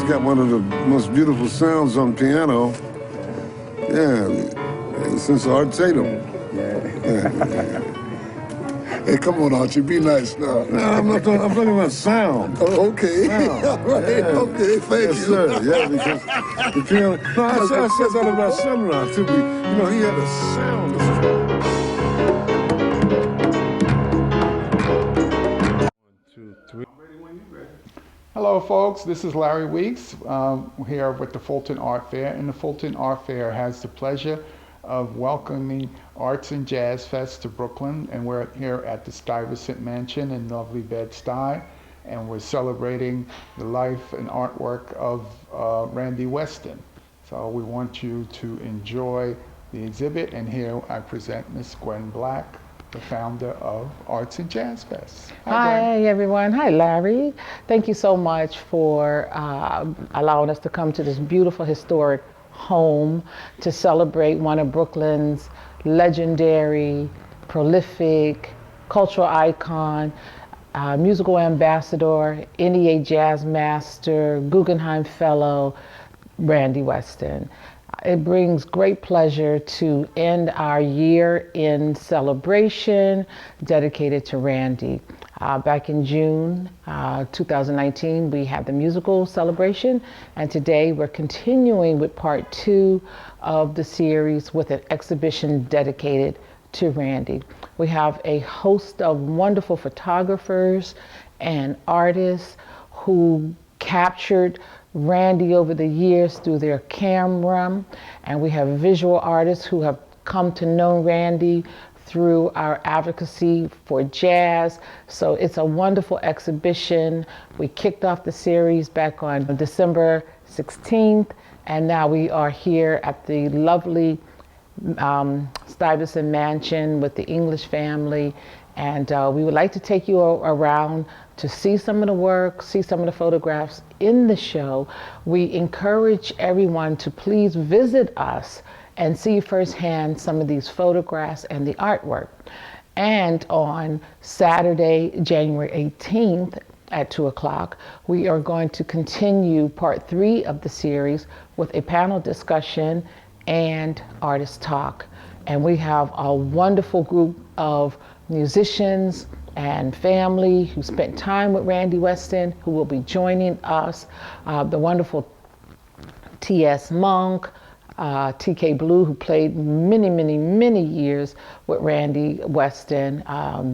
got one of the most beautiful sounds on piano. Yeah, since Art Tatum. Yeah. Hey, come on, Archie, be nice now. No, I'm talking about sound. Oh, okay. Sound. All right, Yeah. okay, thank Yes, you. sir. Yeah, because the piano. No, I said that about Sunrise too. He had a sound. One, two, three. Hello folks, this is Larry Weeks here with the Fulton Art Fair, and the Fulton Art Fair has the pleasure of welcoming Arts and Jazz Fest to Brooklyn, and we're here at the Stuyvesant Mansion in lovely Bed-Stuy, and we're celebrating the life and artwork of Randy Weston. So we want you to enjoy the exhibit, and here I present Miss Gwen Black, the founder of Arts and Jazz Fest. Hi everyone. Hi Larry. Thank you so much for allowing us to come to this beautiful historic home to celebrate one of Brooklyn's legendary, prolific, cultural icon, musical ambassador, NEA Jazz Master, Guggenheim Fellow, Randy Weston. It brings great pleasure to end our year in celebration dedicated to Randy. Back in June 2019, we had the musical celebration, and today we're continuing with part 2 of the series with an exhibition dedicated to Randy. We have a host of wonderful photographers and artists who captured Randy over the years through their camera, and we have visual artists who have come to know Randy through our advocacy for jazz. So it's a wonderful exhibition. We kicked off the series back on December 16th, and now we are here at the lovely Stuyvesant Mansion with the English family, and we would like to take you around to see some of the work, see some of the photographs in the show. We encourage everyone to please visit us and see firsthand some of these photographs and the artwork. And on Saturday, January 18th at 2 o'clock, we are going to continue part 3 of the series with a panel discussion and artist talk. And we have a wonderful group of musicians and family who spent time with Randy Weston, who will be joining us. The wonderful T.S. Monk, T.K. Blue, who played many years with Randy Weston,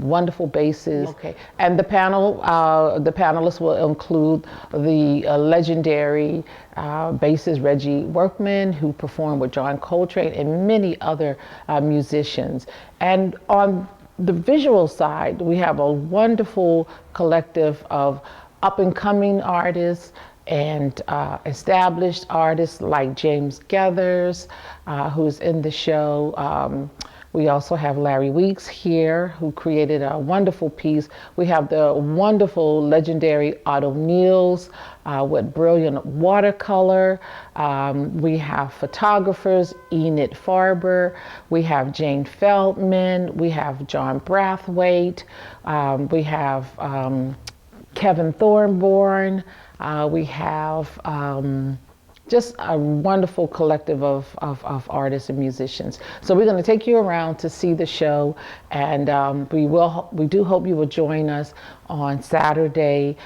wonderful bassist. Okay. And the panelists will include the legendary bassist Reggie Workman, who performed with John Coltrane and many other musicians. And on the visual side, we have a wonderful collective of up-and-coming artists and established artists like James Gathers, who's in the show. We also have Larry Weeks here, who created a wonderful piece. We have the wonderful, legendary Otto Niels with brilliant watercolor. We have photographers, Enid Farber. We have Jane Feldman. We have John Brathwaite. We have Kevin Thornborn. We have just a wonderful collective of artists and musicians. So we're going to take you around to see the show, and we do hope you will join us on Saturday,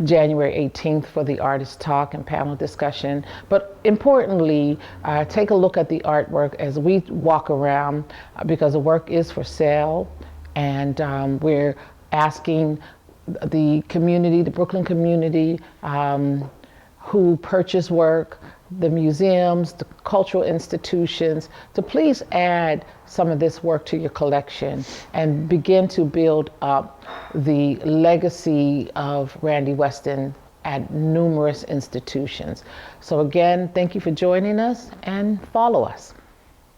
January 18th for the artist talk and panel discussion. But importantly, take a look at the artwork as we walk around, because the work is for sale, and we're asking the community, the Brooklyn community, who purchase work, the museums, the cultural institutions, to please add some of this work to your collection and begin to build up the legacy of Randy Weston at numerous institutions. So again, thank you for joining us, and follow us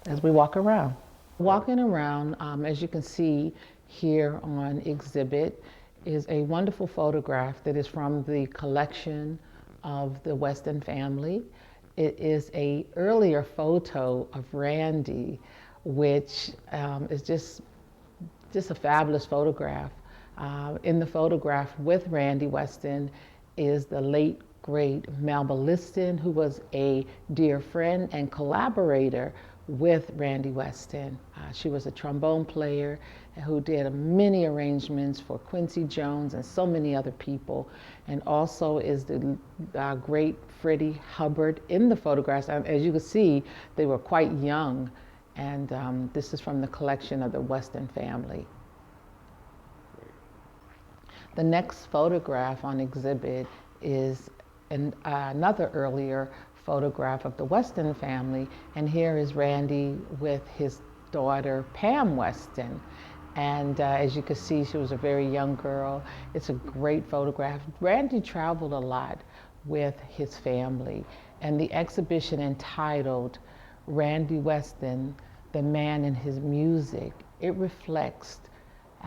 as we walk around. Walking around, as you can see here on exhibit, is a wonderful photograph that is from the collection of the Weston family. It is an earlier photo of Randy, which is just a fabulous photograph. In the photograph with Randy Weston is the late, great Melba Liston, who was a dear friend and collaborator with Randy Weston. She was a trombone player who did many arrangements for Quincy Jones and so many other people, and also is the great Freddie Hubbard in the photographs. As you can see, they were quite young, and this is from the collection of the Weston family. The next photograph on exhibit is another earlier photograph of the Weston family, and here is Randy with his daughter Pam Weston. And as you can see, she was a very young girl. It's a great photograph. Randy traveled a lot with his family, and the exhibition entitled Randy Weston, the Man and His Music, it reflects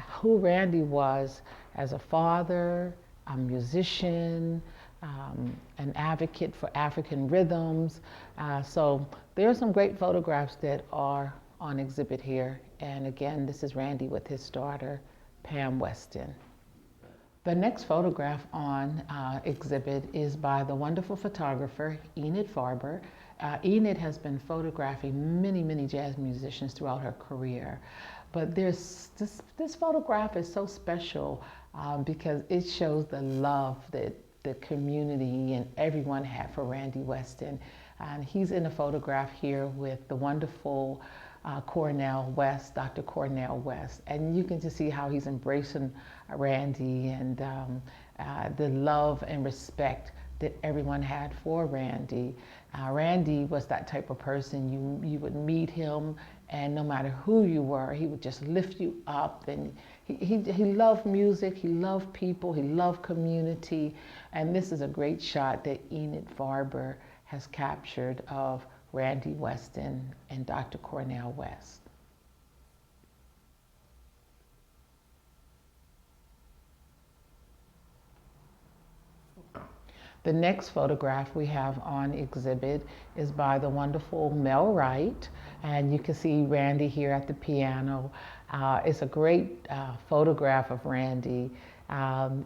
who Randy was as a father, a musician, an advocate for African rhythms. So there are some great photographs that are on exhibit here. And again, this is Randy with his daughter, Pam Weston. The next photograph on exhibit is by the wonderful photographer, Enid Farber. Enid has been photographing many, many jazz musicians throughout her career. But this photograph is so special because it shows the love that the community and everyone had for Randy Weston. And he's in a photograph here with the wonderful Cornell West, Dr. Cornell West. And you can just see how he's embracing Randy and the love and respect that everyone had for Randy. Randy was that type of person, you would meet him and no matter who you were, he would just lift you up. And he loved music, he loved people, he loved community. And this is a great shot that Enid Farber has captured of Randy Weston and Dr. Cornell West. The next photograph we have on exhibit is by the wonderful Mel Wright, and you can see Randy here at the piano. It's a great photograph of Randy.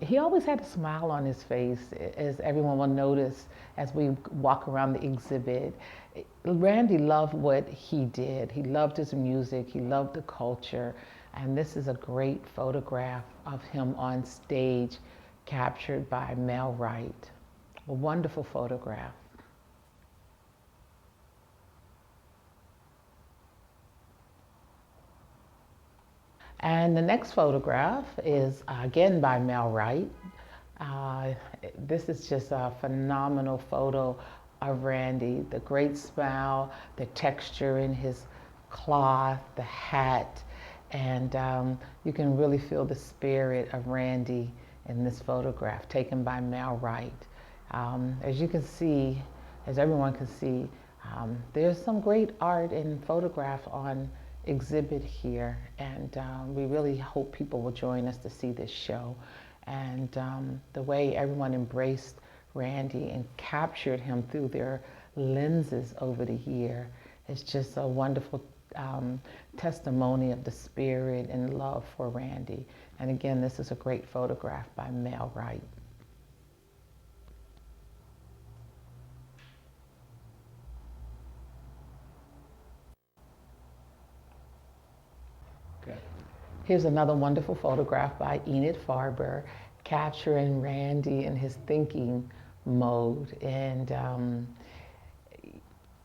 He always had a smile on his face, as everyone will notice as we walk around the exhibit. Randy loved what he did. He loved his music, he loved the culture, and this is a great photograph of him on stage captured by Mel Wright. A wonderful photograph. And the next photograph is again by Mel Wright. This is just a phenomenal photo of Randy. The great smile, the texture in his cloth, the hat, and you can really feel the spirit of Randy in this photograph taken by Mel Wright. As you can see, as everyone can see, there's some great art and photograph on exhibit here, and we really hope people will join us to see this show. And the way everyone embraced Randy and captured him through their lenses over the year is just a wonderful testimony of the spirit and love for Randy. And again, this is a great photograph by Mel Wright. Here's another wonderful photograph by Enid Farber capturing Randy in his thinking mode. And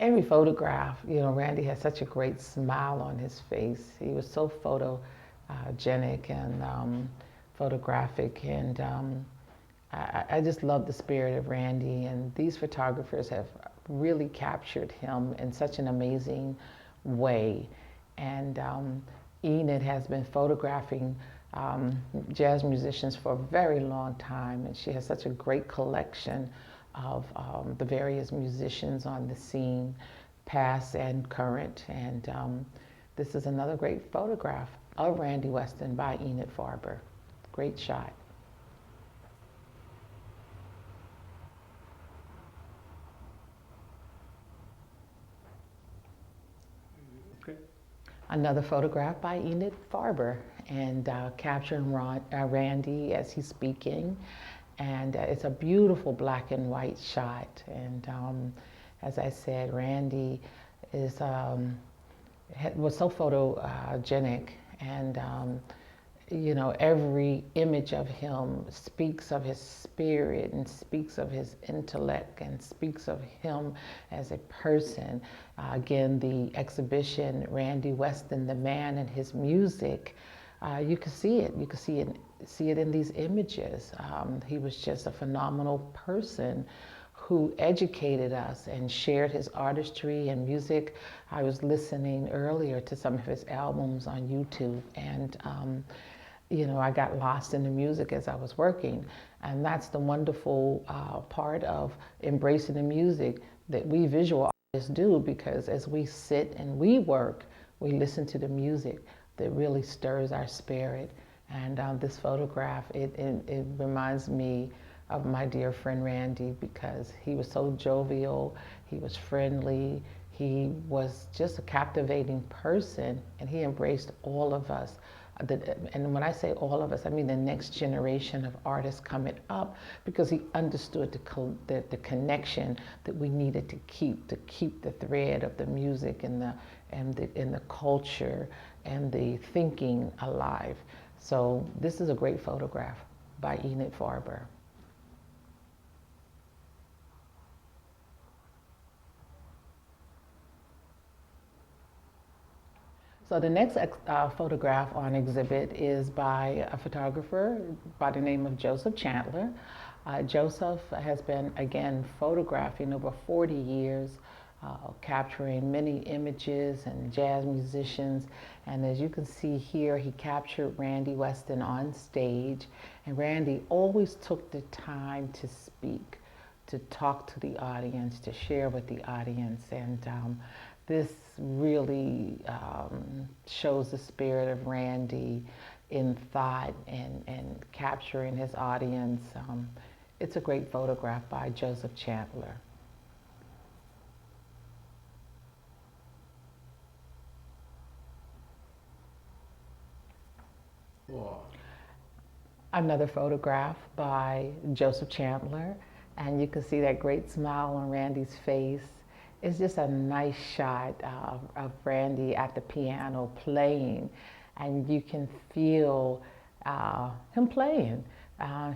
every photograph, you know, Randy had such a great smile on his face. He was so photogenic and photographic. And I just love the spirit of Randy. And these photographers have really captured him in such an amazing way. And Enid has been photographing jazz musicians for a very long time, and she has such a great collection of the various musicians on the scene, past and current. And this is another great photograph of Randy Weston by Enid Farber. Great shot. Another photograph by Enid Farber, and capturing Randy as he's speaking. And it's a beautiful black and white shot. And as I said, Randy is was so photogenic, and you know, every image of him speaks of his spirit and speaks of his intellect and speaks of him as a person. Again, the exhibition, Randy Weston, the Man and His Music, you can see it. You can see it in these images. He was just a phenomenal person who educated us and shared his artistry and music. I was listening earlier to some of his albums on YouTube, and you know, I got lost in the music as I was working. And that's the wonderful part of embracing the music that we visual artists do, because as we sit and we work, we listen to the music that really stirs our spirit. And this photograph, it reminds me of my dear friend Randy, because he was so jovial, he was friendly, he was just a captivating person, and he embraced all of us. And when I say all of us, I mean the next generation of artists coming up, because he understood the connection that we needed to keep the thread of the music and the culture and the thinking alive. So this is a great photograph by Enid Farber. So the next photograph on exhibit is by a photographer by the name of Joseph Chandler. Joseph has been, again, photographing over 40 years, capturing many images and jazz musicians. And as you can see here, he captured Randy Weston on stage. And Randy always took the time to speak, to talk to the audience, to share with the audience. And this really shows the spirit of Randy in thought and capturing his audience. It's a great photograph by Joseph Chandler. Wow. Another photograph by Joseph Chandler, and you can see that great smile on Randy's face. It's just a nice shot of Randy at the piano playing, and you can feel him playing.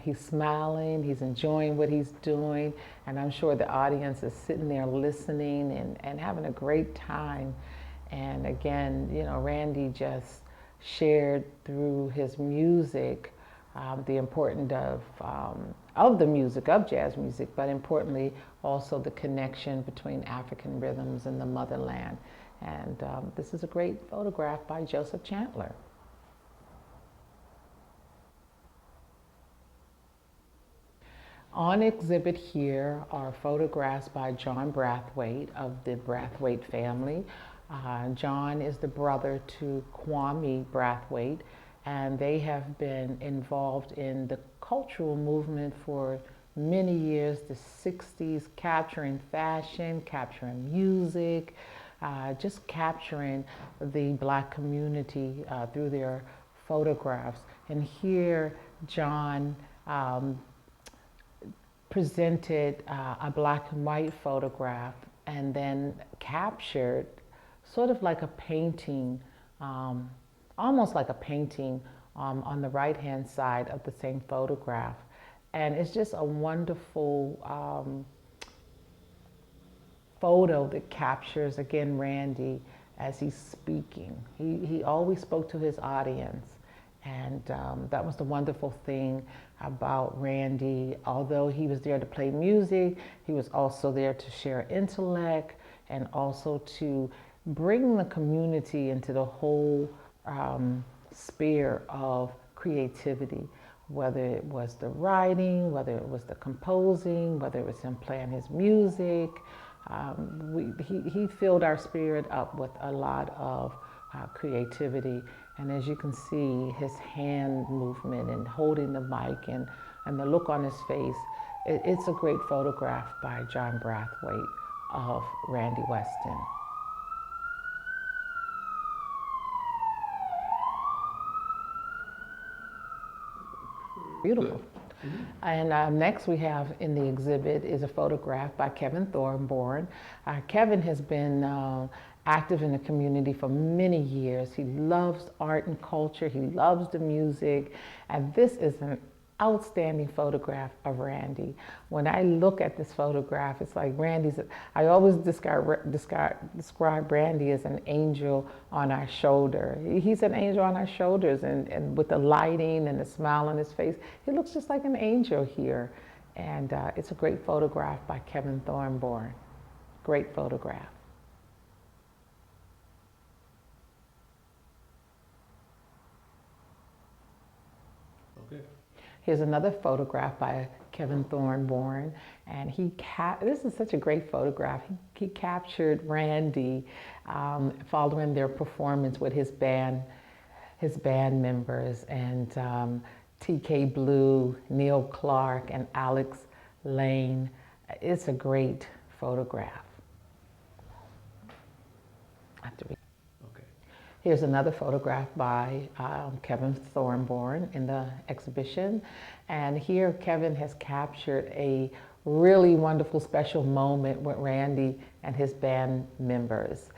He's smiling, he's enjoying what he's doing, and I'm sure the audience is sitting there listening and having a great time. And again, you know, Randy just shared through his music the importance of the music, of jazz music, but importantly also the connection between African rhythms and the motherland. And this is a great photograph by Joseph Chandler. On exhibit here are photographs by John Brathwaite of the Brathwaite family. John is the brother to Kwame Brathwaite, and they have been involved in the cultural movement for many years, the 60s, capturing fashion, capturing music, just capturing the Black community through their photographs. And here John presented a black and white photograph and then captured sort of like a painting, almost like a painting on the right-hand side of the same photograph. And it's just a wonderful photo that captures, again, Randy as he's speaking. He always spoke to his audience. And that was the wonderful thing about Randy. Although he was there to play music, he was also there to share intellect and also to bring the community into the whole sphere of creativity, whether it was the writing, whether it was the composing, whether it was him playing his music. He filled our spirit up with a lot of creativity. And as you can see, his hand movement and holding the mic and the look on his face, it's a great photograph by John Brathwaite of Randy Weston. Beautiful. And next we have in the exhibit is a photograph by Kevin Thornborn. Kevin has been active in the community for many years. He loves art and culture, he loves the music, and this is an outstanding photograph of Randy. When I look at this photograph, it's like I always describe Randy as an angel on our shoulder. He's an angel on our shoulders, and with the lighting and the smile on his face, he looks just like an angel here. And it's a great photograph by Kevin Thornborn. Great photograph. Okay. Here's another photograph by Kevin Thornborn, and this is such a great photograph. He captured Randy following their performance with his band members, and TK Blue, Neil Clark, and Alex Lane. It's a great photograph. Okay. Here's another photograph by Kevin Thornborn in the exhibition. And here Kevin has captured a really wonderful special moment with Randy and his band members.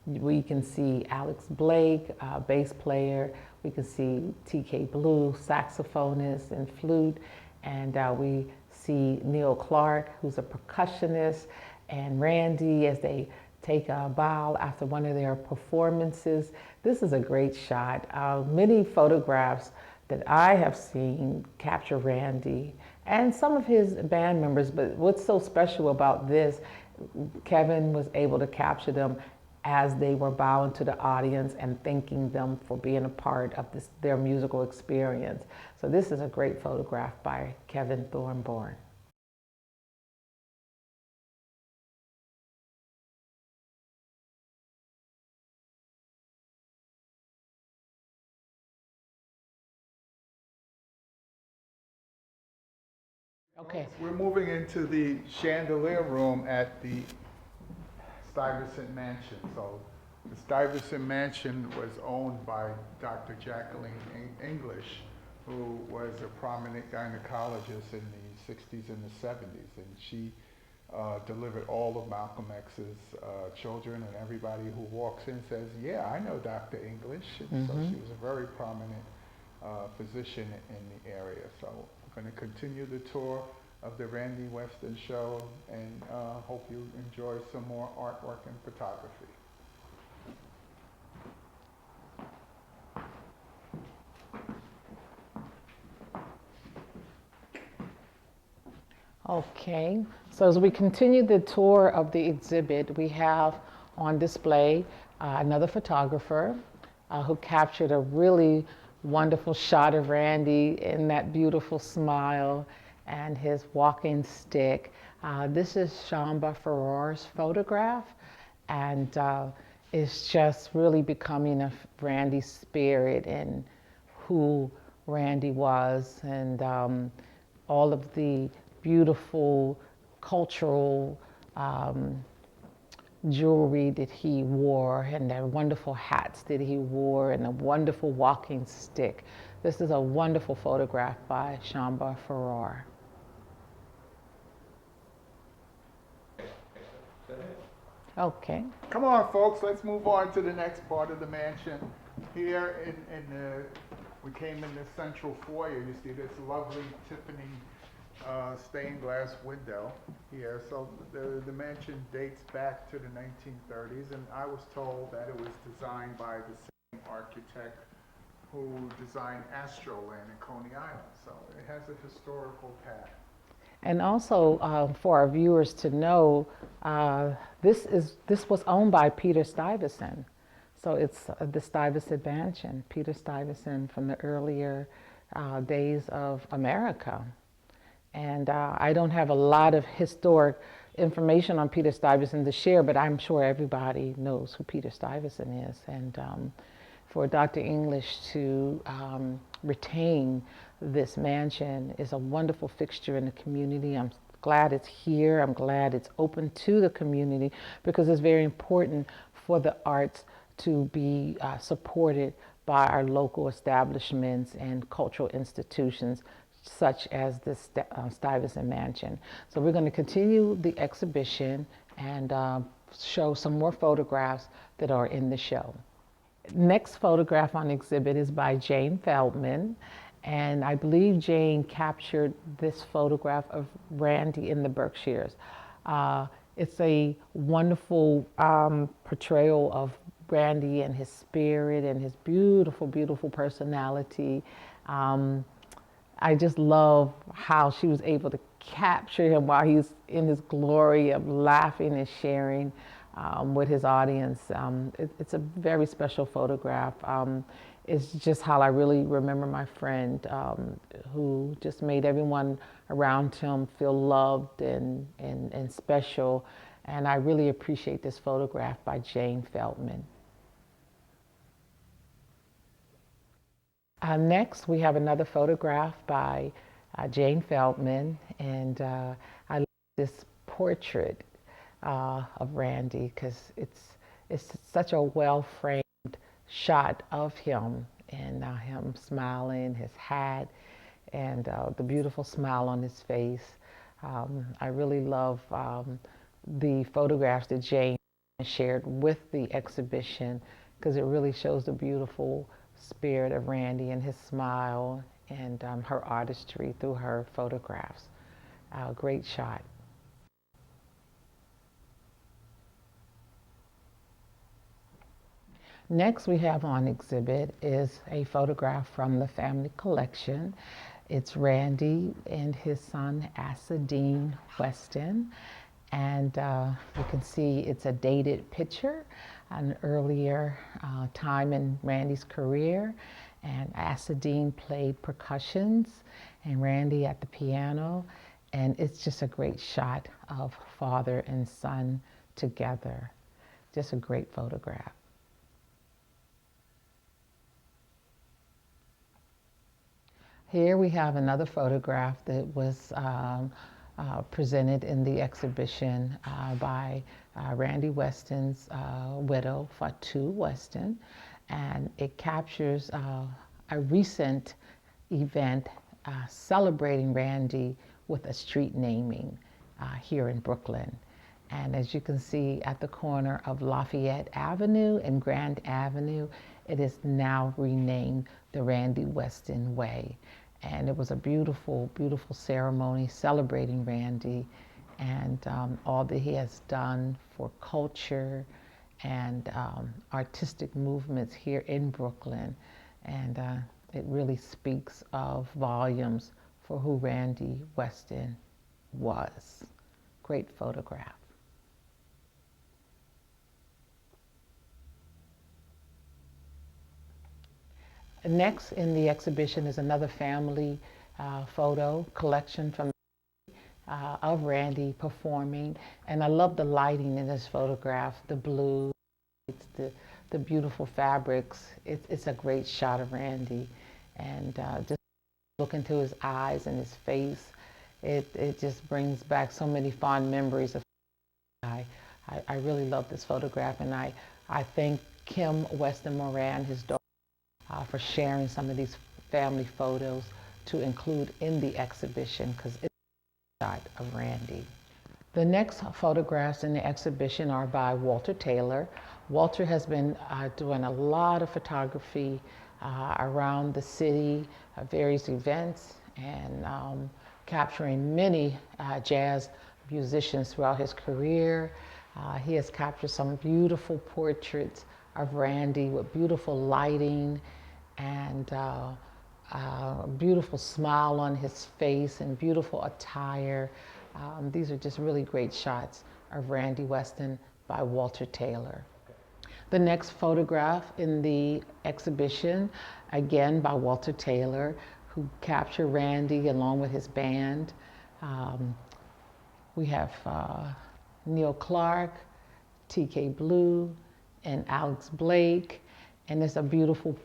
We can see Alex Blake, bass player. We can see TK Blue, saxophonist and flute. And we see Neil Clark, who's a percussionist, and Randy as they take a bow after one of their performances. This is a great shot. Many photographs that I have seen capture Randy and some of his band members, but what's so special about this, Kevin was able to capture them as they were bowing to the audience and thanking them for being a part of their musical experience. So this is a great photograph by Kevin Thornborn. Okay. We're moving into the chandelier room at the Stuyvesant Mansion. So the Stuyvesant Mansion was owned by Dr. Jacqueline English, who was a prominent gynecologist in the 60s and the 70s. And she delivered all of Malcolm X's children, and everybody who walks in says, yeah, I know Dr. English. And so she was a very prominent physician in the area. So we're going to continue the tour of the Randy Weston show, and hope you enjoy some more artwork and photography. Okay, so as we continue the tour of the exhibit, we have on display another photographer who captured a really wonderful shot of Randy in that beautiful smile and his walking stick. This is Shamba Farrar's photograph, and it's just really becoming of Randy's spirit and who Randy was, and all of the beautiful cultural jewelry that he wore, and the wonderful hats that he wore, and the wonderful walking stick. This is a wonderful photograph by Shamba Farrar. Okay. Come on, folks, let's move on to the next part of the mansion. Here we came in the central foyer. You see this lovely Tiffany stained glass window here. So the mansion dates back to the 1930s, and I was told that it was designed by the same architect who designed Astroland in Coney Island. So it has a historical past. And also for our viewers to know, this was owned by Peter Stuyvesant. So it's the Stuyvesant Mansion, Peter Stuyvesant from the earlier days of America. And I don't have a lot of historic information on Peter Stuyvesant to share, but I'm sure everybody knows who Peter Stuyvesant is. And for Dr. English to retain this mansion is a wonderful fixture in the community. I'm glad it's here. I'm glad it's open to the community, because it's very important for the arts to be supported by our local establishments and cultural institutions such as this Stuyvesant Mansion. So we're going to continue the exhibition and show some more photographs that are in the show. Next photograph on exhibit is by Jane Feldman, and I believe Jane captured this photograph of Randy in the Berkshires. It's a wonderful portrayal of Randy and his spirit and his beautiful, beautiful personality. I just love how she was able to capture him while he's in his glory of laughing and sharing with his audience. It's a very special photograph. It's just how I really remember my friend who just made everyone around him feel loved and special. And I really appreciate this photograph by Jane Feldman. Next, we have another photograph by Jane Feldman, and I love this portrait of Randy because it's such a well-framed shot of him, and him smiling, his hat, and the beautiful smile on his face. I really love the photographs that Jane shared with the exhibition because it really shows the beautiful spirit of Randy and his smile and her artistry through her photographs. Great shot. Next we have on exhibit is a photograph from the family collection. It's Randy and his son Asadine Weston, and you can see it's a dated picture, an earlier time in Randy's career, and Asadine played percussions and Randy at the piano, and it's just a great shot of father and son together. Just a great photograph. Here we have another photograph that was presented in the exhibition by Randy Weston's widow, Fatu Weston, and it captures a recent event celebrating Randy with a street naming here in Brooklyn. And as you can see at the corner of Lafayette Avenue and Grand Avenue, it is now renamed the Randy Weston Way. And it was a beautiful, beautiful ceremony celebrating Randy and all that he has done for culture and artistic movements here in Brooklyn. And it really speaks of volumes for who Randy Weston was. Great photograph. Next in the exhibition is another family photo collection from of Randy performing, and I love the lighting in this photograph, the blue, it's the beautiful fabrics. It's a great shot of Randy, and just look into his eyes and his face, it just brings back so many fond memories of. I really love this photograph, and I thank Kim Weston Moran, his daughter, for sharing some of these family photos to include in the exhibition because it's a shot of Randy. The next photographs in the exhibition are by Walter Taylor. Walter has been doing a lot of photography around the city, various events, and capturing many jazz musicians throughout his career. He has captured some beautiful portraits of Randy with beautiful lighting and a beautiful smile on his face and beautiful attire. These are just really great shots of Randy Weston by Walter Taylor. The next photograph in the exhibition, again by Walter Taylor, who captured Randy along with his band. We have Neil Clark, T.K. Blue, and Alex Blake, and it's a beautiful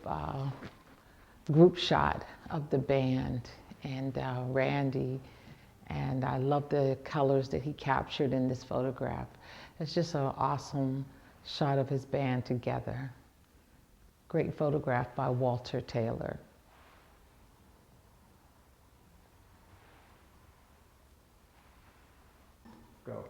group shot of the band and Randy, and I love the colors that he captured in this photograph. It's just an awesome shot of his band together. Great photograph by Walter Taylor. Go.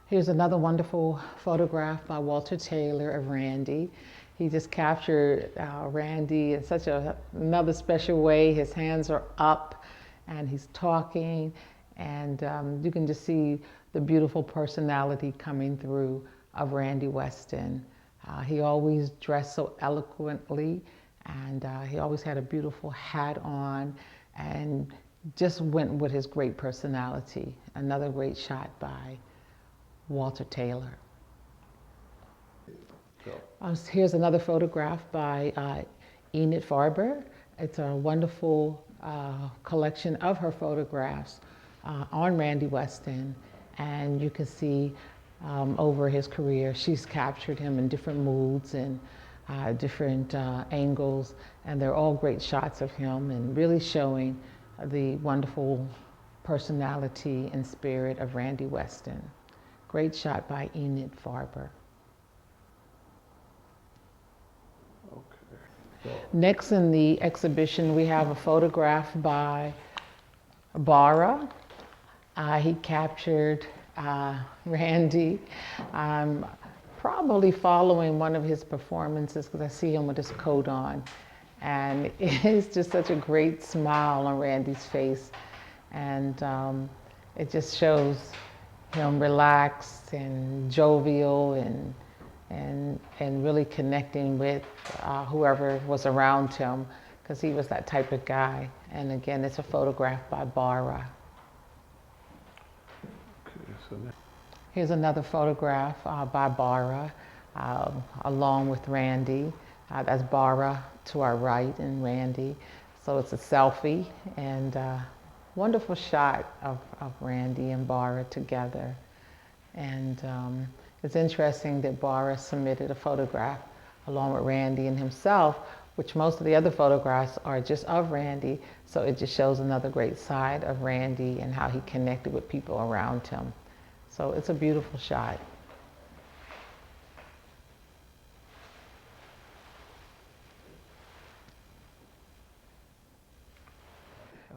Here's another wonderful photograph by Walter Taylor of Randy. He just captured Randy in such another special way. His hands are up and he's talking, and you can just see the beautiful personality coming through of Randy Weston. He always dressed so eloquently, and he always had a beautiful hat on, and just went with his great personality. Another great shot by Walter Taylor. Here's another photograph by Enid Farber. It's a wonderful collection of her photographs on Randy Weston, and you can see over his career, she's captured him in different moods and different angles, and they're all great shots of him and really showing the wonderful personality and spirit of Randy Weston. Great shot by Enid Farber. Okay. Next in the exhibition, we have a photograph by Bara. He captured Randy. I'm probably following one of his performances because I see him with his coat on. And it's just such a great smile on Randy's face. And it just shows him relaxed and jovial and really connecting with whoever was around him, because he was that type of guy. And again, it's a photograph by Bara. Okay, so now. Here's another photograph by Bara along with Randy. That's Bara to our right and Randy. So it's a selfie, and wonderful shot of Randy and Bara together. And it's interesting that Bara submitted a photograph along with Randy and himself, which most of the other photographs are just of Randy. So it just shows another great side of Randy and how he connected with people around him. So it's a beautiful shot.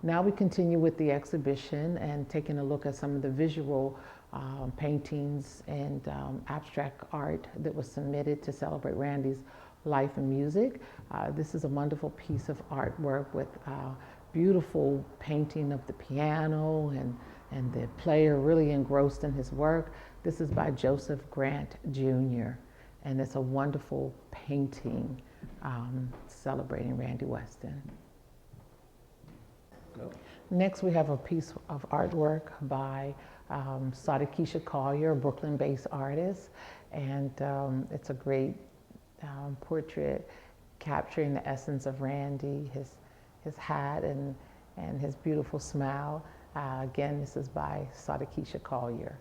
Now we continue with the exhibition and taking a look at some of the visual paintings and abstract art that was submitted to celebrate Randy's life and music. This is a wonderful piece of artwork with beautiful painting of the piano and the player really engrossed in his work. This is by Joseph Grant Jr. and it's a wonderful painting celebrating Randy Weston. Next, we have a piece of artwork by Sadikisha Collier, a Brooklyn-based artist, and it's a great portrait capturing the essence of Randy, his hat, and his beautiful smile. Again, this is by Sadikisha Collier.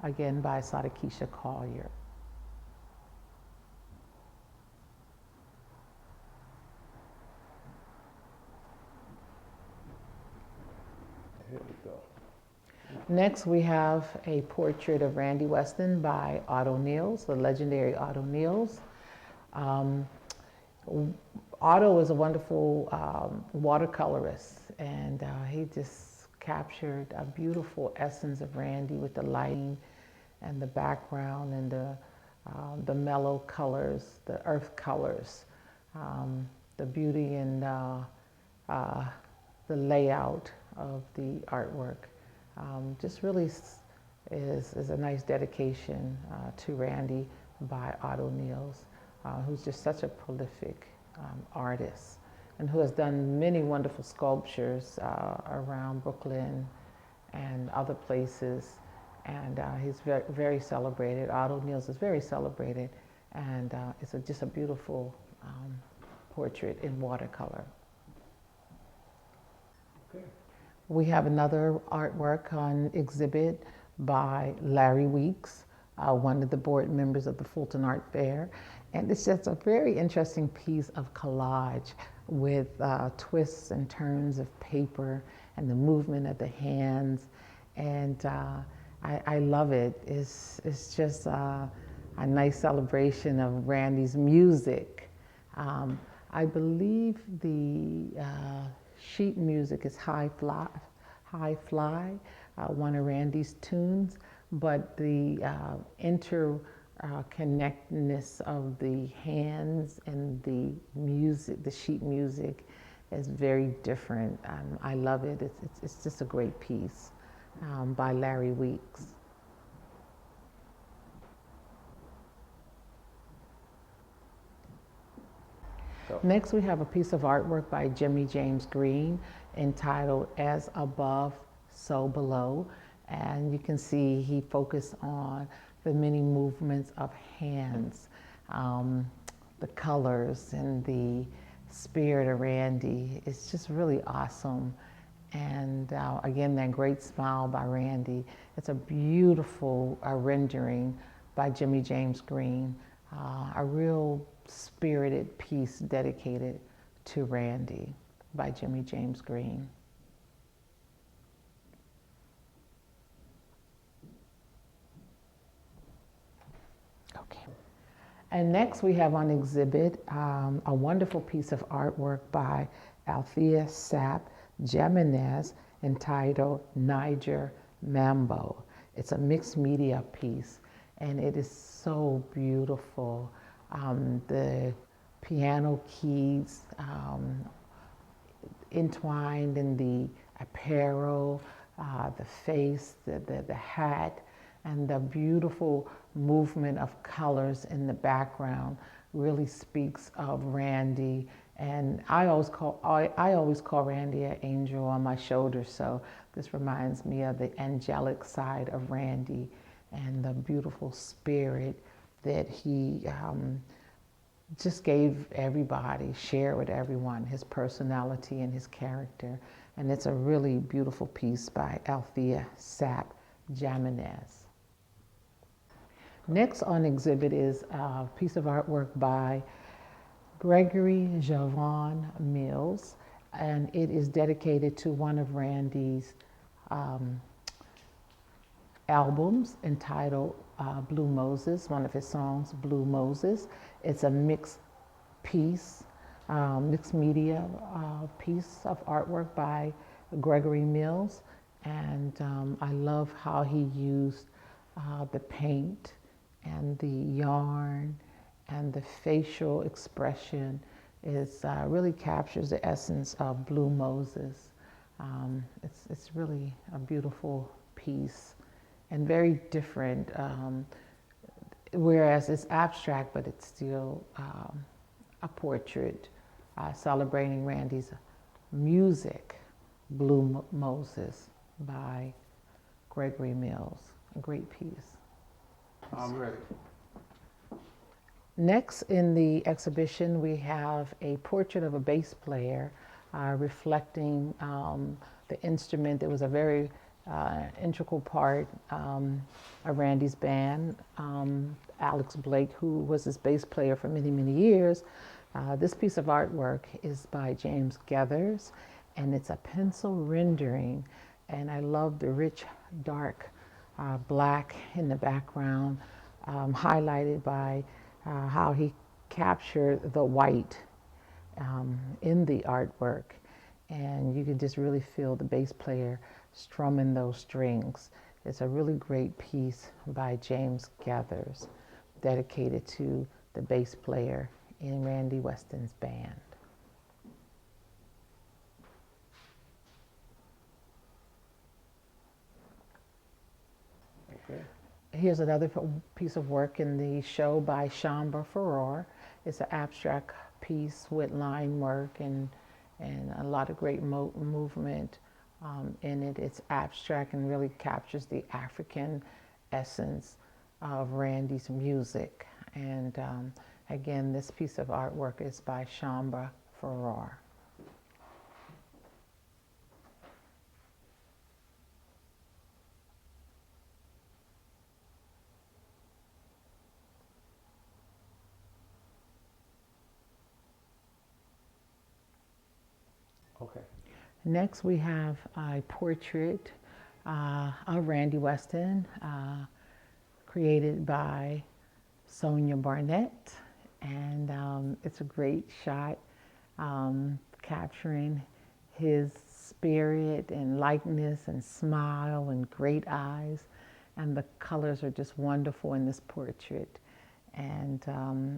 Again by Sadikisha Collier. Here we go. Next, we have a portrait of Randy Weston by Otto Niels, the legendary Otto Niels. Otto is a wonderful watercolorist, and he just captured a beautiful essence of Randy with the lighting and the background and the mellow colors, the earth colors, the beauty and the layout of the artwork. Just really is a nice dedication to Randy by Otto Niels, who's just such a prolific artist and who has done many wonderful sculptures around Brooklyn and other places. And he's very, very celebrated. Otto Niels is very celebrated, and it's just a beautiful portrait in watercolor. Okay. We have another artwork on exhibit by Larry Weeks, one of the board members of the Fulton Art Fair. And it's just a very interesting piece of collage with twists and turns of paper and the movement of the hands. And I love it. It's just a nice celebration of Randy's music. I believe the sheet music is High Fly, one of Randy's tunes, but the interconnectedness of the hands and the music, the sheet music, is very different. I love it. It's just a great piece by Larry Weeks. Next, we have a piece of artwork by Jimmy James Green entitled As Above, So Below. And you can see he focused on the many movements of hands, the colors and the spirit of Randy. It's just really awesome. And again, that great smile by Randy. It's a beautiful rendering by Jimmy James Green, a real spirited piece dedicated to Randy by Jimmy James Green. Okay. And next we have on exhibit a wonderful piece of artwork by Althea Sapp Jimenez entitled Niger Mambo. It's a mixed media piece and it is so beautiful. The piano keys entwined in the apparel, the face, the hat, and the beautiful movement of colors in the background really speaks of Randy. And I always call Randy an angel on my shoulder, so this reminds me of the angelic side of Randy and the beautiful spirit that he just gave everybody, shared with everyone, his personality and his character. And it's a really beautiful piece by Althea Sapp Jimenez. Next on exhibit is a piece of artwork by Gregory Javon Mills, and it is dedicated to one of Randy's albums entitled Blue Moses, one of his songs, Blue Moses. It's a mixed piece, mixed media piece of artwork by Gregory Mills. And I love how he used the paint and the yarn and the facial expression. Is really captures the essence of Blue Moses. It's really a beautiful piece and very different, whereas it's abstract, but it's still a portrait celebrating Randy's music, Blue Moses by Gregory Mills. A great piece. I'm ready. Next in the exhibition, we have a portrait of a bass player reflecting the instrument that was a very integral part of Randy's band. Alex Blake, who was his bass player for many, many years. This piece of artwork is by James Gathers, and it's a pencil rendering. And I love the rich, dark black in the background, highlighted by how he captured the white in the artwork. And you can just really feel the bass player strumming those strings. It's a really great piece by James Gathers, dedicated to the bass player in Randy Weston's band. Okay. Here's another piece of work in the show by Shamba Farrar. It's an abstract piece with line work and a lot of great movement in it. It's abstract and really captures the African essence of Randy's music. And again, this piece of artwork is by Shamba Farrar. Okay. Next, we have a portrait of Randy Weston, created by Sonia Barnett, and it's a great shot capturing his spirit and likeness and smile and great eyes, and the colors are just wonderful in this portrait. And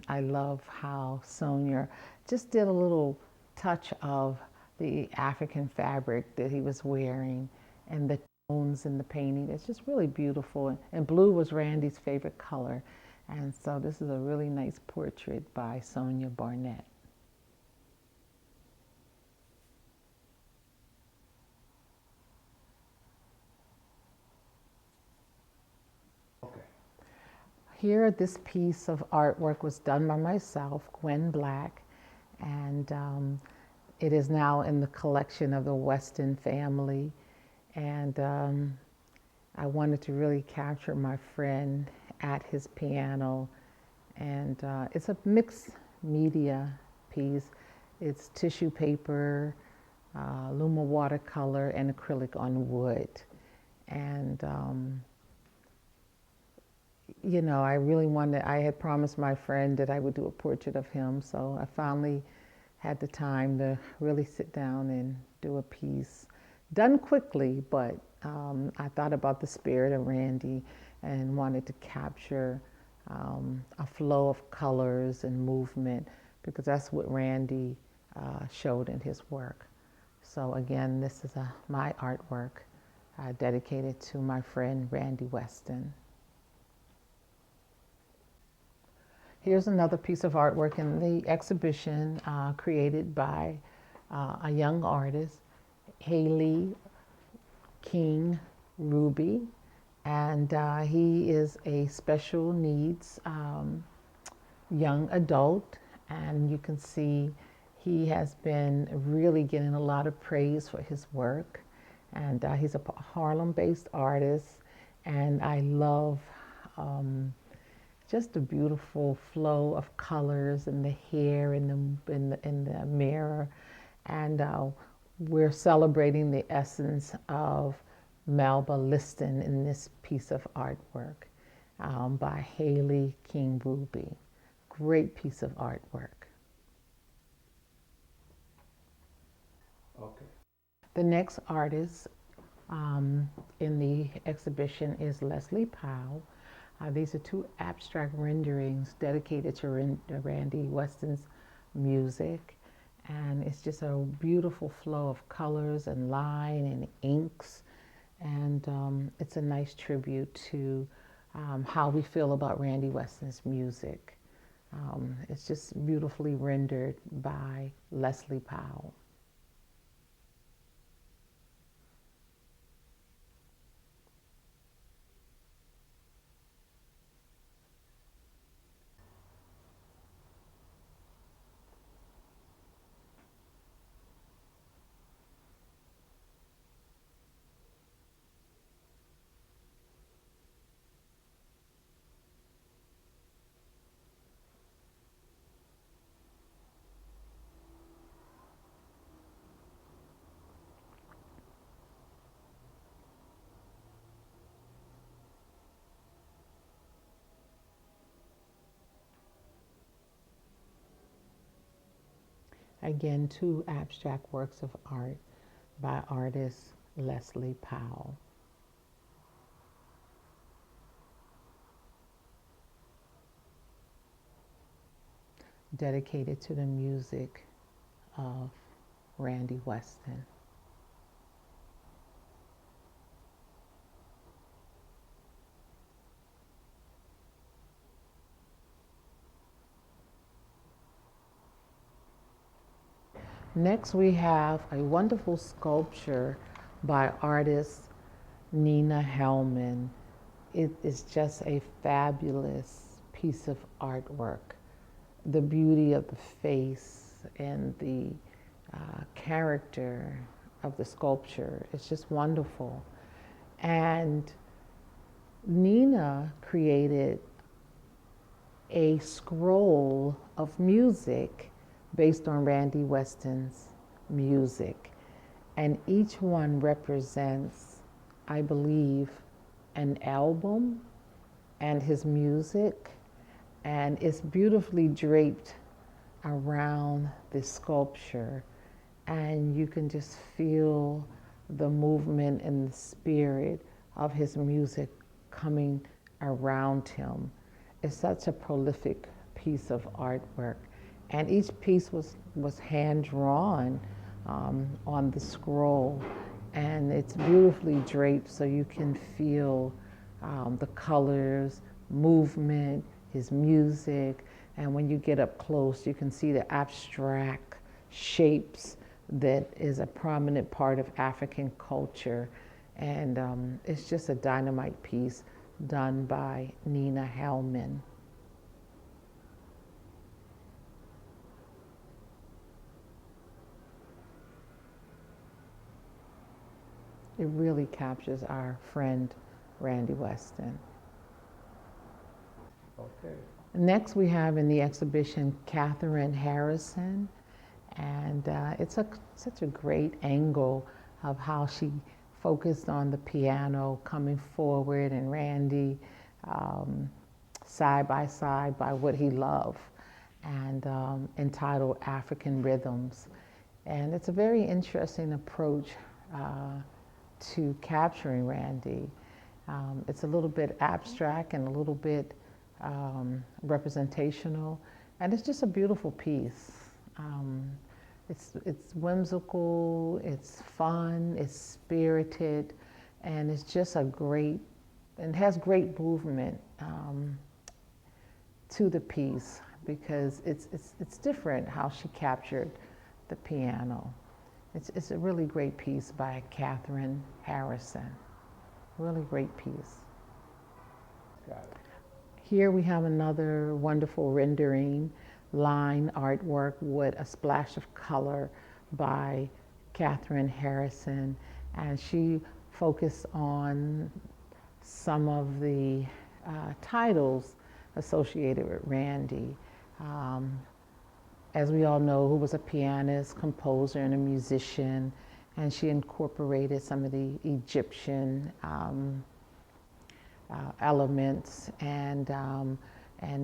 I love how Sonia just did a little touch of the African fabric that he was wearing and the tones in the painting. It's just really beautiful. And blue was Randy's favorite color. And so this is a really nice portrait by Sonia Barnett. Okay. Here, this piece of artwork was done by myself, Gwen Black, and it is now in the collection of the Weston family. And I wanted to really capture my friend at his piano. And it's a mixed media piece. It's tissue paper, Luma watercolor, and acrylic on wood. And you know, I had promised my friend that I would do a portrait of him, so I finally had the time to really sit down and do a piece. Done quickly, but I thought about the spirit of Randy and wanted to capture a flow of colors and movement, because that's what Randy showed in his work. So again, this is my artwork dedicated to my friend Randy Weston. Here's another piece of artwork in the exhibition created by a young artist, Haley King Ruby, and he is a special needs young adult, and you can see he has been really getting a lot of praise for his work, and he's a Harlem-based artist, and I love just the beautiful flow of colors and the hair in the mirror. And we're celebrating the essence of Melba Liston in this piece of artwork by Haley King Ruby. Great piece of artwork. Okay. The next artist in the exhibition is Leslie Powell. These are two abstract renderings dedicated to Randy Weston's music. And it's just a beautiful flow of colors and line and inks. And it's a nice tribute to how we feel about Randy Weston's music. It's just beautifully rendered by Leslie Powell. Again, two abstract works of art by artist Leslie Powell. Dedicated to the music of Randy Weston. Next, we have a wonderful sculpture by artist Nina Hellman. It is just a fabulous piece of artwork. The beauty of the face and the character of the sculpture is just wonderful. And Nina created a scroll of music based on Randy Weston's music, and each one represents I believe, an album and his music, and it's beautifully draped around this sculpture, and you can just feel the movement and the spirit of his music coming around him. It's such a prolific piece of artwork, and each piece was hand drawn on the scroll, and it's beautifully draped so you can feel the colors, movement, his music, and when you get up close, you can see the abstract shapes that is a prominent part of African culture. And it's just a dynamite piece done by Nina Hellman. It really captures our friend Randy Weston. Okay. Next, we have in the exhibition Katherine Harrison, and it's such a great angle of how she focused on the piano coming forward and Randy side by side by what he loved, and entitled African Rhythms. And it's a very interesting approach to capturing Randy. It's a little bit abstract and a little bit representational, and it's just a beautiful piece. It's whimsical, it's fun, it's spirited, and it's just and has great movement to the piece, because it's different how she captured the piano. It's a really great piece by Katherine Harrison. Really great piece. Got it. Here we have another wonderful rendering, line artwork with a splash of color by Katherine Harrison, and she focused on some of the titles associated with Randy. As we all know, who was a pianist, composer, and a musician, and she incorporated some of the Egyptian elements and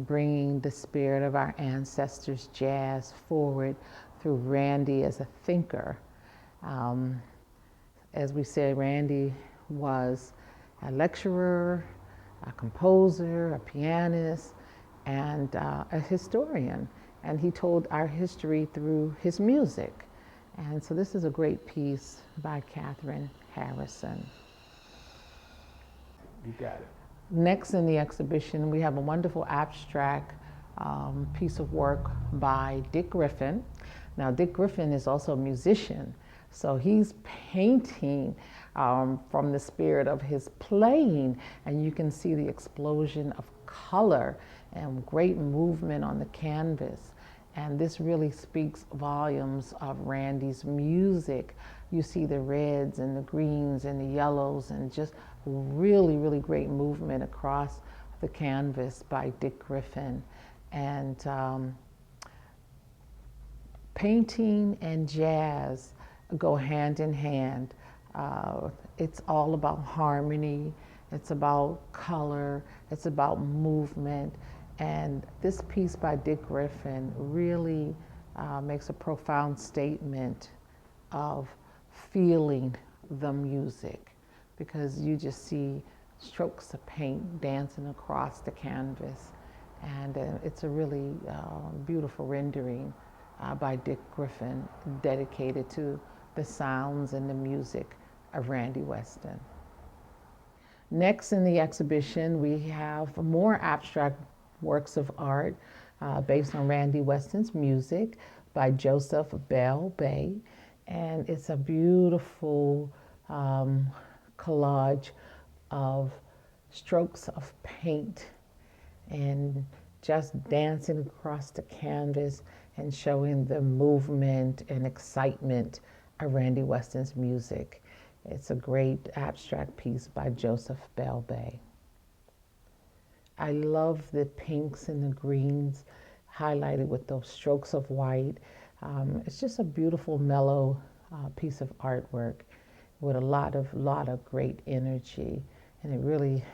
bringing the spirit of our ancestors' jazz forward through Randy as a thinker. As we said, Randy was a lecturer, a composer, a pianist, and a historian. And he told our history through his music. And so this is a great piece by Katherine Harrison. You got it. Next in the exhibition, we have a wonderful abstract piece of work by Dick Griffin. Now, Dick Griffin is also a musician, so he's painting from the spirit of his playing, and you can see the explosion of color and great movement on the canvas. And this really speaks volumes of Randy's music. You see the reds and the greens and the yellows, and just really, really great movement across the canvas by Dick Griffin. And painting and jazz go hand in hand. It's all about harmony, it's about color, it's about movement. And this piece by Dick Griffin really makes a profound statement of feeling the music, because you just see strokes of paint dancing across the canvas. And it's a really beautiful rendering by Dick Griffin, dedicated to the sounds and the music of Randy Weston. Next in the exhibition, we have more abstract works of art based on Randy Weston's music by Joseph Bell Bay. And it's a beautiful collage of strokes of paint and just dancing across the canvas and showing the movement and excitement of Randy Weston's music. It's a great abstract piece by Joseph Bell Bay. I love the pinks and the greens highlighted with those strokes of white. It's just a beautiful, mellow piece of artwork. with a lot of great energy. And it really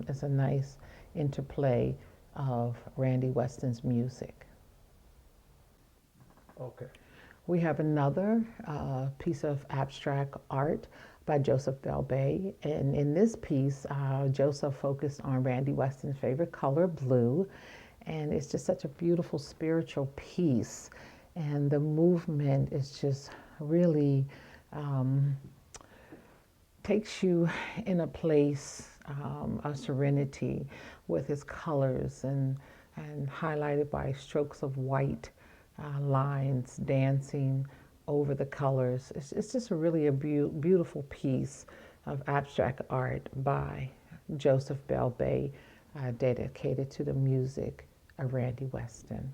is a nice interplay of Randy Weston's music. Okay. We have another piece of abstract art by Joseph Belbay. And in this piece, Joseph focused on Randy Weston's favorite color, blue. And it's just such a beautiful spiritual piece. And the movement is just really takes you in a place of serenity with his colors and highlighted by strokes of white lines dancing over the colors. It's just really a beautiful piece of abstract art by Joseph Belbay, dedicated to the music of Randy Weston.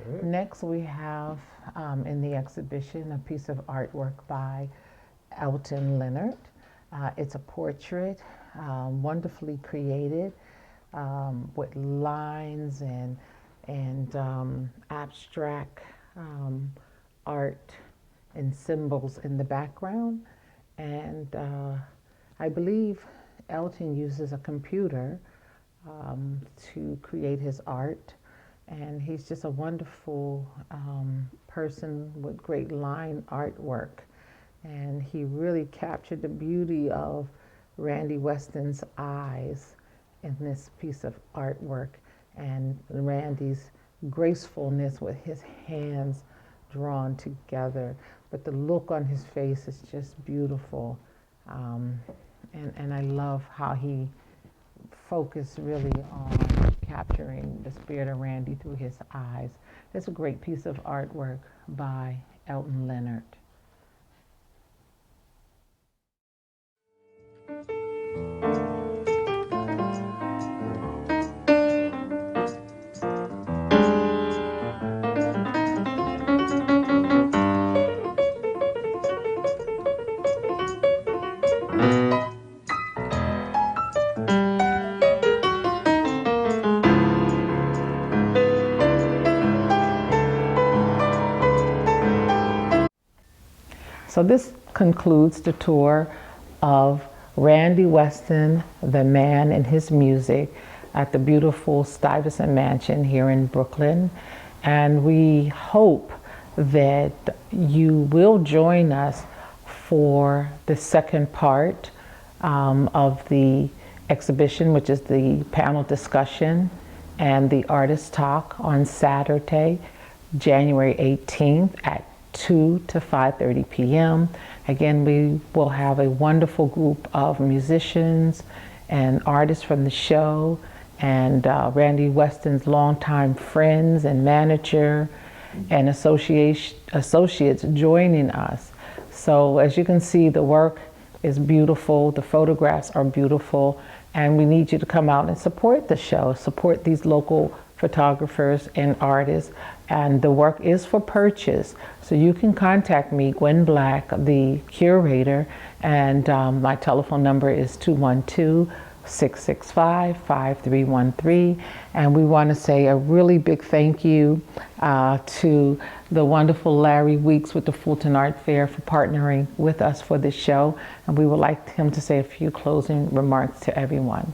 Good. Next, we have in the exhibition a piece of artwork by Elton Leonard. It's a portrait, wonderfully created, with lines and abstract art and symbols in the background. And I believe Elton uses a computer to create his art. And he's just a wonderful person with great line artwork. And he really captured the beauty of Randy Weston's eyes in this piece of artwork, and Randy's gracefulness with his hands drawn together. But the look on his face is just beautiful. And I love how he focused really on capturing the spirit of Randy through his eyes. It's a great piece of artwork by Elton Leonard. So this concludes the tour of Randy Weston, the man and his music, at the beautiful Stuyvesant Mansion here in Brooklyn. And we hope that you will join us for the second part of the exhibition, which is the panel discussion and the artist talk on Saturday, January 18th at 2 to 5:30 p.m. Again, we will have a wonderful group of musicians and artists from the show, and Randy Weston's longtime friends and manager and associates joining us. So as you can see, the work is beautiful, the photographs are beautiful, and we need you to come out and support the show, support these local photographers and artists. And the work is for purchase. So you can contact me, Gwen Black, the curator, and my telephone number is 212-665-5313. And we want to say a really big thank you to the wonderful Larry Weeks with the Fulton Art Fair for partnering with us for this show. And we would like him to say a few closing remarks to everyone.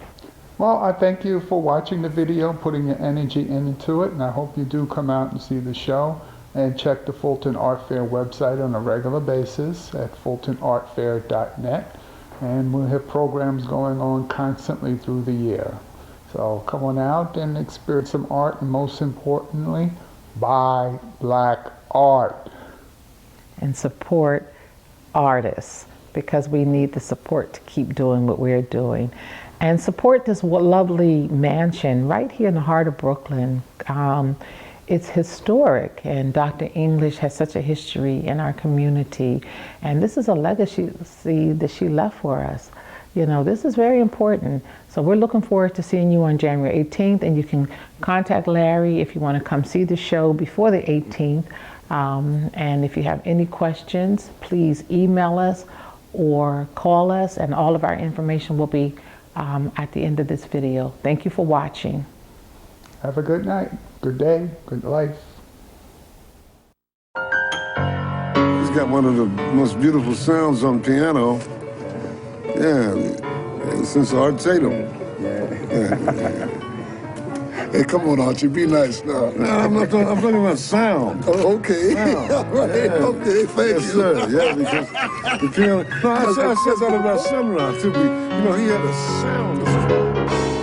Well, I thank you for watching the video, putting your energy into it, and I hope you do come out and see the show and check the Fulton Art Fair website on a regular basis at fultonartfair.net, and we'll have programs going on constantly through the year. So come on out and experience some art, and most importantly, buy black art. And support artists, because we need the support to keep doing what we're doing. And support this lovely mansion right here in the heart of Brooklyn. It's historic, and Dr. English has such a history in our community. And this is a legacy that she left for us. You know, this is very important. So we're looking forward to seeing you on January 18th, and you can contact Larry if you want to come see the show before the 18th. And if you have any questions, please email us or call us, and all of our information will be at the end of this video. Thank you for watching. Have a good night, good day, good life. got one of the most beautiful sounds on piano. Yeah, since Art Tatum. Hey, come on, Archie, be nice now. No, I'm talking about sound. Oh, okay. Sound. All right, okay, thank Yes, you. sir. Yeah, because the piano. No, I said that about Sunrise too. He had a sound.